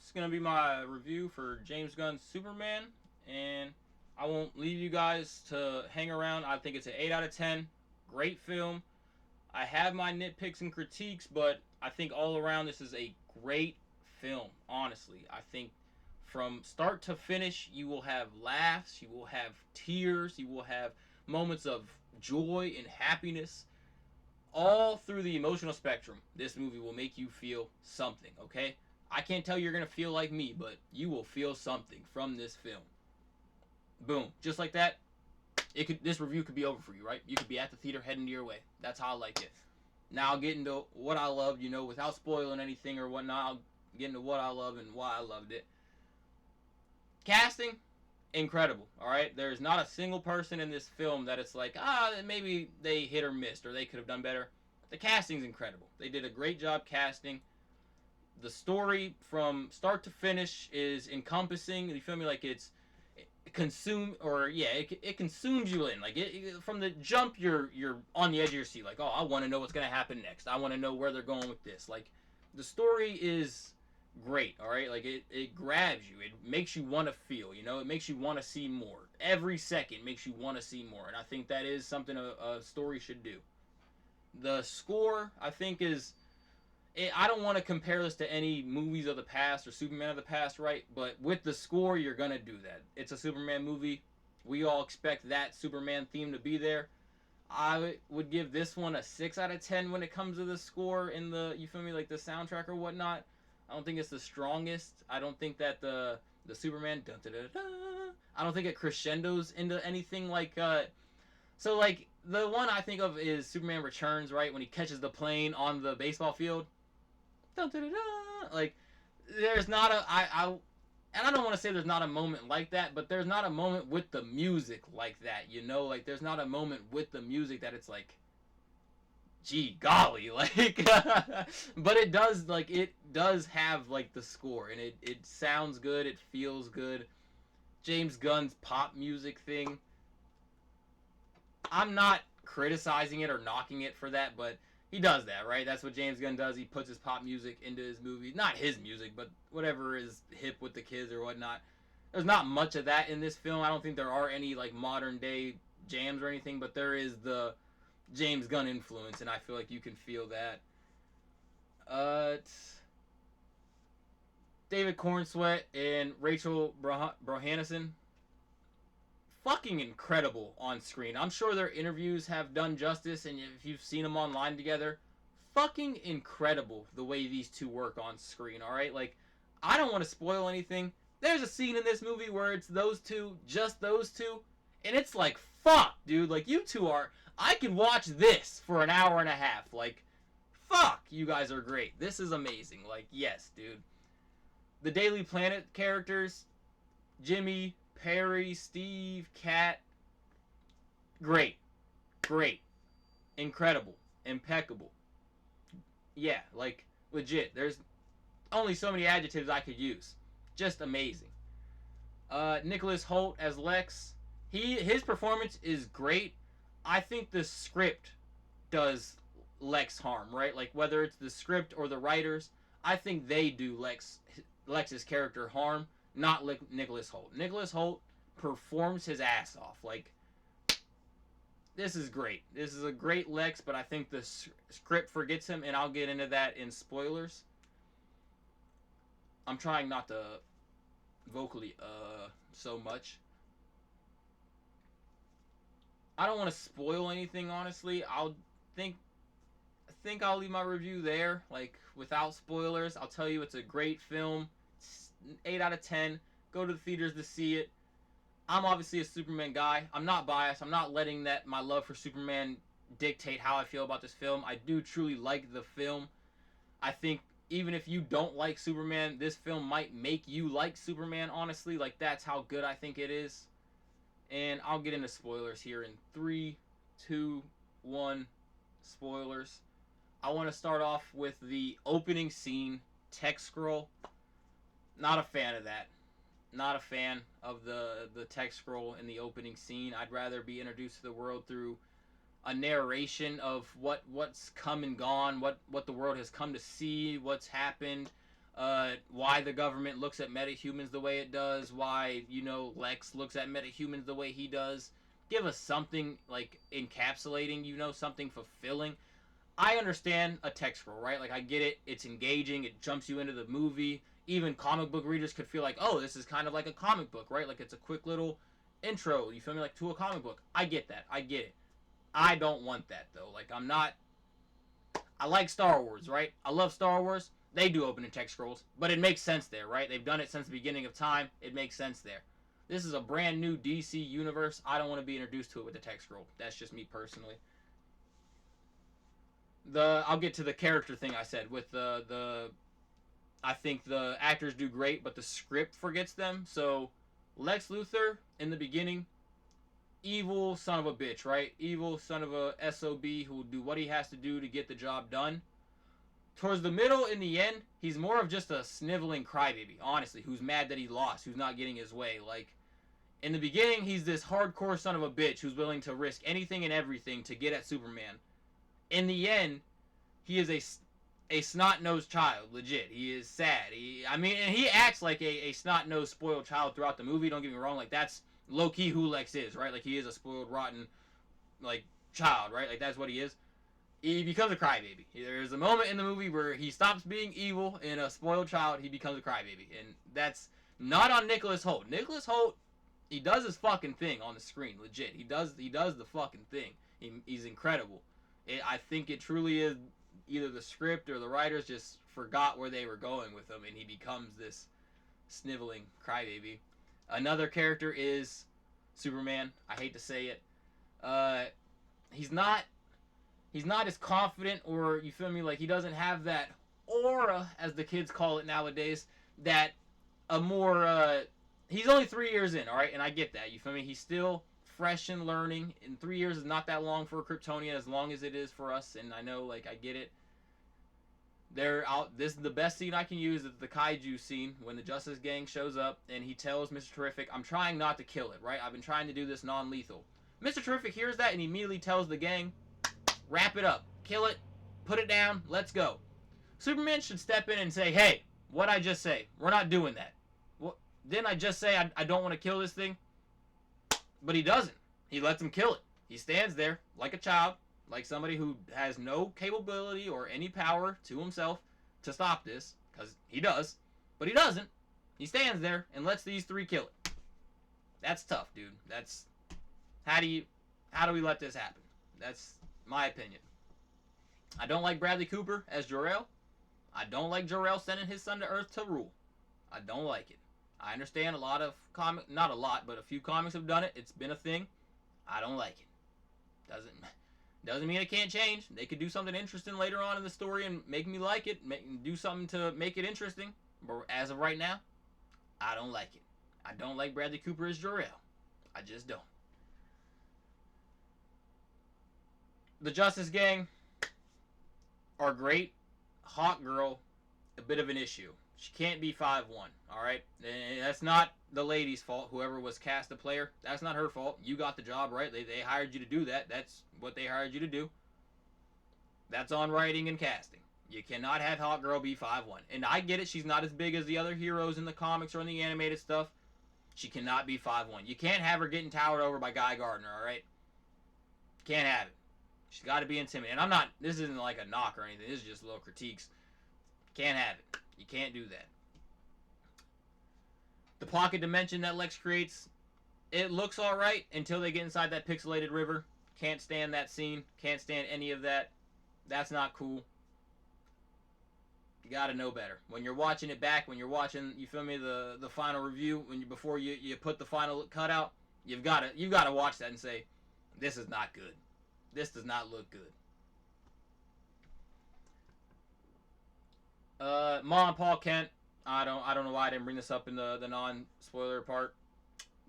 It's gonna be my review for James Gunn's Superman, and I won't leave you guys to hang around. I think it's an 8 out of 10. Great film. I have my nitpicks and critiques, but I think all around this is a great film. Honestly, I think from start to finish, you will have laughs, you will have tears, you will have moments of joy and happiness all through the emotional spectrum. This movie will make you feel something, okay? I can't tell you're going to feel like me, but you will feel something from this film. Boom. Just like that, this review could be over for you, right? You could be at the theater heading your way. That's how I like it. Now I'll get into what I loved, without spoiling anything or whatnot. I'll get into what I love and why I loved it. Casting, incredible. All right, there's not a single person in this film that it's like maybe they hit or missed or they could have done better. The casting's incredible. They did a great job casting. The story from start to finish is encompassing. You feel me? Like it consumes you in. Like from the jump, you're on the edge of your seat. Like, oh, I want to know what's gonna happen next. I want to know where they're going with this. Like, the story is great. All right, like it grabs you. It makes you want to feel. It makes you want to see more. Every second makes you want to see more. And I think that is something a story should do. The score, I think, is I don't want to compare this to any movies of the past or Superman of the past, right? But with the score, you're going to do that. It's a Superman movie. We all expect that Superman theme to be there. I would give this one a 6 out of 10 when it comes to the score in you feel me, like the soundtrack or whatnot. I don't think it's the strongest. I don't think that the Superman, dun, dun, dun, dun, I don't think it crescendos into anything like, so like the one I think of is Superman Returns, right? When he catches the plane on the baseball field. Dun, dun, dun, dun. Like, there's not and I don't want to say there's not a moment like that, but there's not a moment with the music like that, Like, there's not a moment with the music that it's like, gee golly, like, but it does have, like, the score, and it sounds good, it feels good. James Gunn's pop music thing, I'm not criticizing it or knocking it for that, but he does that, right? That's what James Gunn does. He puts his pop music into his movie. Not his music, but whatever is hip with the kids or whatnot. There's not much of that in this film. I don't think there are any like modern day jams or anything, but there is the James Gunn influence, and I feel like you can feel that. David Cornsweet and Rachel Brohanison, fucking incredible on screen. I'm sure their interviews have done justice, and if you've seen them online together, fucking incredible the way these two work on screen, alright? Like, I don't want to spoil anything. There's a scene in this movie where it's those two, just those two, and it's like, fuck, dude. Like, you two I can watch this for an hour and a half. Like, fuck, you guys are great. This is amazing. Like, yes, dude. The Daily Planet characters, Jimmy, Perry, Steve, Kat, great, incredible, impeccable. Yeah, like, legit. There's only so many adjectives I could use. Just amazing. Nicholas Hoult as Lex, his performance is great. I think the script does Lex harm, right? Like, whether it's the script or the writers, I think they do Lex's character harm, not Nicholas Hoult. Nicholas Hoult performs his ass off. Like, this is great. This is a great Lex, but I think the script forgets him, and I'll get into that in spoilers. I'm trying not to vocally so much. I don't want to spoil anything, honestly. I think I'll leave my review there, like, without spoilers. I'll tell you it's a great film. It's 8 out of 10. Go to the theaters to see it. I'm obviously a Superman guy. I'm not biased. I'm not letting my love for Superman dictate how I feel about this film. I do truly like the film. I think even if you don't like Superman, this film might make you like Superman, honestly. Like, that's how good I think it is. And I'll get into spoilers here in 3, 2, 1. Spoilers. I want to start off with the opening scene, text scroll. Not a fan of that. Not a fan of the text scroll in the opening scene. I'd rather be introduced to the world through a narration of what's come and gone, what the world has come to see, what's happened. why the government looks at metahumans the way it does, why, you know, Lex looks at metahumans the way he does. Give us something, like, encapsulating, you know, something fulfilling. I understand a text scroll, right? Like, I get it. It's engaging. It jumps you into the movie. Even comic book readers could feel like, oh, this is kind of like a comic book, right? Like, it's a quick little intro, you feel me, like, to a comic book. I get that. I get it. I don't want that, though. Like, I'm not... I like Star Wars, right? I love Star Wars. They do open in text scrolls, but it makes sense there, right? They've done it since the beginning of time. It makes sense there. This is a brand new DC universe. I don't want to be introduced to it with a text scroll. That's just me personally. I'll get to the character thing I said with the I think the actors do great, but the script forgets them. So Lex Luthor in the beginning, evil son of a bitch, right? Evil son of a SOB who will do what he has to do to get the job done. Towards the middle, in the end, he's more of just a sniveling crybaby, honestly, who's mad that he lost, who's not getting his way. Like, in the beginning, he's this hardcore son of a bitch who's willing to risk anything and everything to get at Superman. In the end, he is a snot-nosed child, legit. He is sad. And he acts like a snot-nosed, spoiled child throughout the movie, don't get me wrong. Like, that's low-key who Lex is, right? Like, he is a spoiled, rotten, like, child, right? Like, that's what he is. He becomes a crybaby. There's a moment in the movie where he stops being evil and a spoiled child. He becomes a crybaby, and that's not on Nicholas Hoult. Nicholas Hoult, he does his fucking thing on the screen, legit. He does the fucking thing. He's incredible. I think it truly is either the script or the writers just forgot where they were going with him, and he becomes this sniveling crybaby. Another character is Superman. I hate to say it. He's not as confident, or, you feel me, like, he doesn't have that aura, as the kids call it nowadays, that a more, he's only 3 years in, alright, and I get that, you feel me, he's still fresh and learning, and 3 years is not that long for a Kryptonian, as long as it is for us, and I know, like, I get it. This is the best scene I can use, is the kaiju scene, when the Justice Gang shows up, and he tells Mr. Terrific, I'm trying not to kill it, right, I've been trying to do this non-lethal. Mr. Terrific hears that, and he immediately tells the gang, wrap it up. Kill it. Put it down. Let's go. Superman should step in and say, hey, what'd I just say? We're not doing that. Didn't I just say I don't want to kill this thing? But he doesn't. He lets him kill it. He stands there like a child, like somebody who has no capability or any power to himself to stop this, because he does. But he doesn't. He stands there and lets these three kill it. That's tough, dude. That's... How do we let this happen? That's my opinion. I don't like Bradley Cooper as Jor-El. I don't like Jor-El sending his son to Earth to rule. I don't like it. I understand a lot of not a lot, but a few comics have done it. It's been a thing. I don't like it. Doesn't mean it can't change. They could do something interesting later on in the story and make me like it. Do something to make it interesting. But as of right now, I don't like it. I don't like Bradley Cooper as Jor-El. I just don't. The Justice Gang are great. Hawk Girl, a bit of an issue. She can't be 5'1", alright? That's not the lady's fault, whoever was cast the player. That's not her fault. You got the job, right? They hired you to do that. That's what they hired you to do. That's on writing and casting. You cannot have Hawk Girl be 5'1". And I get it, she's not as big as the other heroes in the comics or in the animated stuff. She cannot be 5'1". You can't have her getting towered over by Guy Gardner, alright? Can't have it. She's got to be intimidating. And this isn't like a knock or anything. This is just little critiques. Can't have it. You can't do that. The pocket dimension that Lex creates, it looks alright until they get inside that pixelated river. Can't stand that scene. Can't stand any of that. That's not cool. You gotta know better. When you're watching it back, when you're watching, you feel me, the final review, before you put the final cut out, you've gotta watch that and say, this is not good. This does not look good. Ma and Paul Kent. I don't know why I didn't bring this up in the non-spoiler part.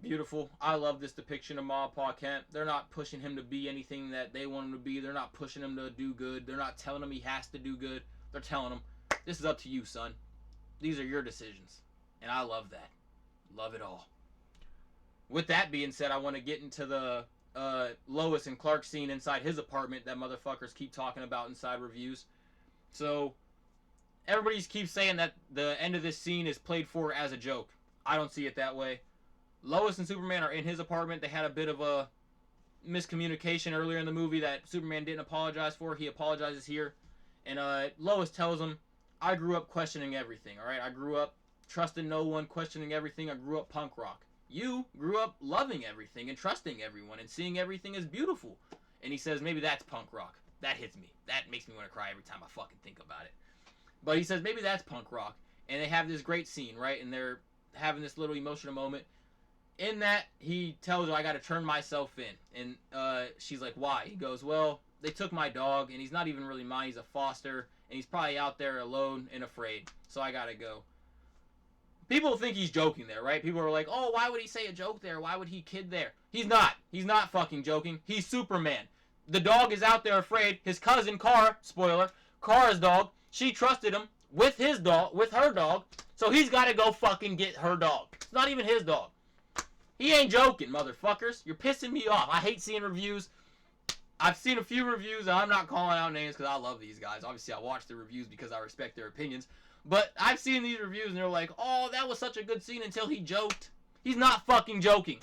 Beautiful. I love this depiction of Ma and Paul Kent. They're not pushing him to be anything that they want him to be. They're not pushing him to do good. They're not telling him he has to do good. They're telling him, this is up to you, son. These are your decisions. And I love that. Love it all. With that being said, I want to get into the Lois and Clark scene inside his apartment that motherfuckers keep talking about inside reviews. So, everybody keeps saying that the end of this scene is played for as a joke. I don't see it that way. Lois and Superman are in his apartment. They had a bit of a miscommunication earlier in the movie that Superman didn't apologize for. He apologizes here. And Lois tells him, I grew up questioning everything, alright? I grew up trusting no one, questioning everything. I grew up punk rock. You grew up loving everything and trusting everyone and seeing everything as beautiful. And he says, maybe that's punk rock. That hits me. That makes me want to cry every time I fucking think about it. But he says, maybe that's punk rock. And they have this great scene, right? And they're having this little emotional moment. In that, he tells her, I got to turn myself in. And she's like, why? He goes, well, they took my dog, and he's not even really mine. He's a foster, and he's probably out there alone and afraid. So I got to go. People think he's joking there, right? People are like, oh, why would he say a joke there? Why would he kid there? He's not. He's not fucking joking. He's Superman. The dog is out there afraid. His cousin, Kara, spoiler, Kara's dog, she trusted him with his dog, with her dog, so he's got to go fucking get her dog. It's not even his dog. He ain't joking, motherfuckers. You're pissing me off. I hate seeing reviews. I've seen a few reviews, and I'm not calling out names because I love these guys. Obviously, I watch the reviews because I respect their opinions. But I've seen these reviews, and they're like, oh, that was such a good scene until he joked. He's not fucking joking.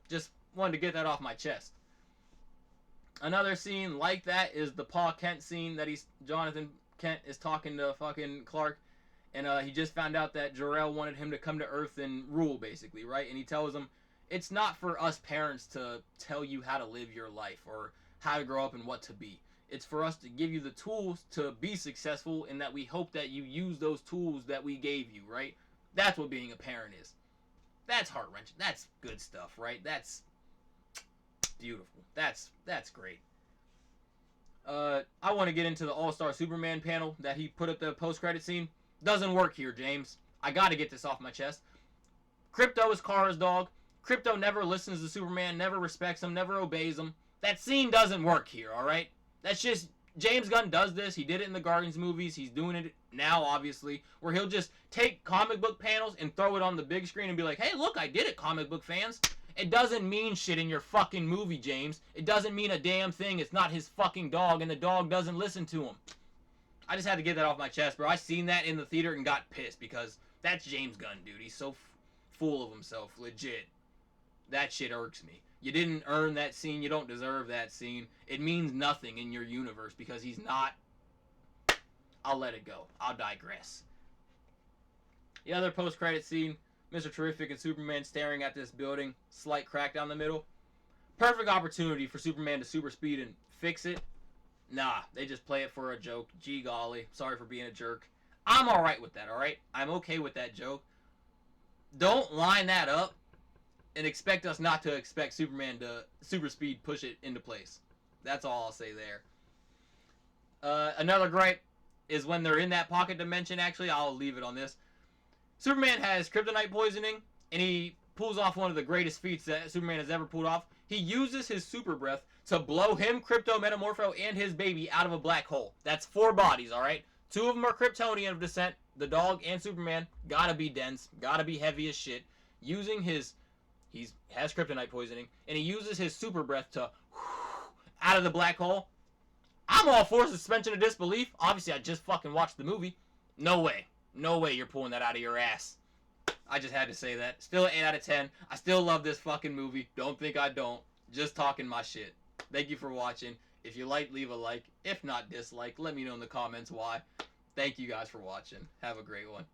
Just wanted to get that off my chest. Another scene like that is the Pa Kent scene that Jonathan Kent is talking to fucking Clark. And he just found out that Jor-El wanted him to come to Earth and rule, basically, right? And he tells him, it's not for us parents to tell you how to live your life or how to grow up and what to be. It's for us to give you the tools to be successful, and that we hope that you use those tools that we gave you, right? That's what being a parent is. That's heart-wrenching. That's good stuff, right? That's beautiful. That's great. I want to get into the All-Star Superman panel that he put up the post-credit scene. Doesn't work here, James. I got to get this off my chest. Krypto is Kara's dog. Krypto never listens to Superman, never respects him, never obeys him. That scene doesn't work here, alright? That's just, James Gunn does this. He did it in the Guardians movies. He's doing it now, obviously, where he'll just take comic book panels and throw it on the big screen and be like, hey, look, I did it, comic book fans. It doesn't mean shit in your fucking movie, James. It doesn't mean a damn thing. It's not his fucking dog, and the dog doesn't listen to him. I just had to get that off my chest, bro. I seen that in the theater and got pissed because that's James Gunn, dude. He's so full of himself, legit. That shit irks me. You didn't earn that scene. You don't deserve that scene. It means nothing in your universe because he's not. I'll let it go. I'll digress. The other post-credit scene, Mr. Terrific and Superman staring at this building, slight crack down the middle. Perfect opportunity for Superman to super speed and fix it. Nah, they just play it for a joke. Gee golly, sorry for being a jerk. I'm alright with that, alright? I'm okay with that joke. Don't line that up and expect us not to expect Superman to super speed push it into place. That's all I'll say there. Another gripe is when they're in that pocket dimension, actually. I'll leave it on this. Superman has kryptonite poisoning, and he pulls off one of the greatest feats that Superman has ever pulled off. He uses his super breath to blow him, Krypto, Metamorpho, and his baby out of a black hole. That's 4 bodies, alright? 2 of them are Kryptonian of descent. The dog and Superman gotta be dense, gotta be heavy as shit. Using his... He has kryptonite poisoning, and he uses his super breath to out of the black hole. I'm all for suspension of disbelief. Obviously, I just fucking watched the movie. No way. No way you're pulling that out of your ass. I just had to say that. Still an 8 out of 10. I still love this fucking movie. Don't think I don't. Just talking my shit. Thank you for watching. If you like, leave a like. If not, dislike. Let me know in the comments why. Thank you guys for watching. Have a great one.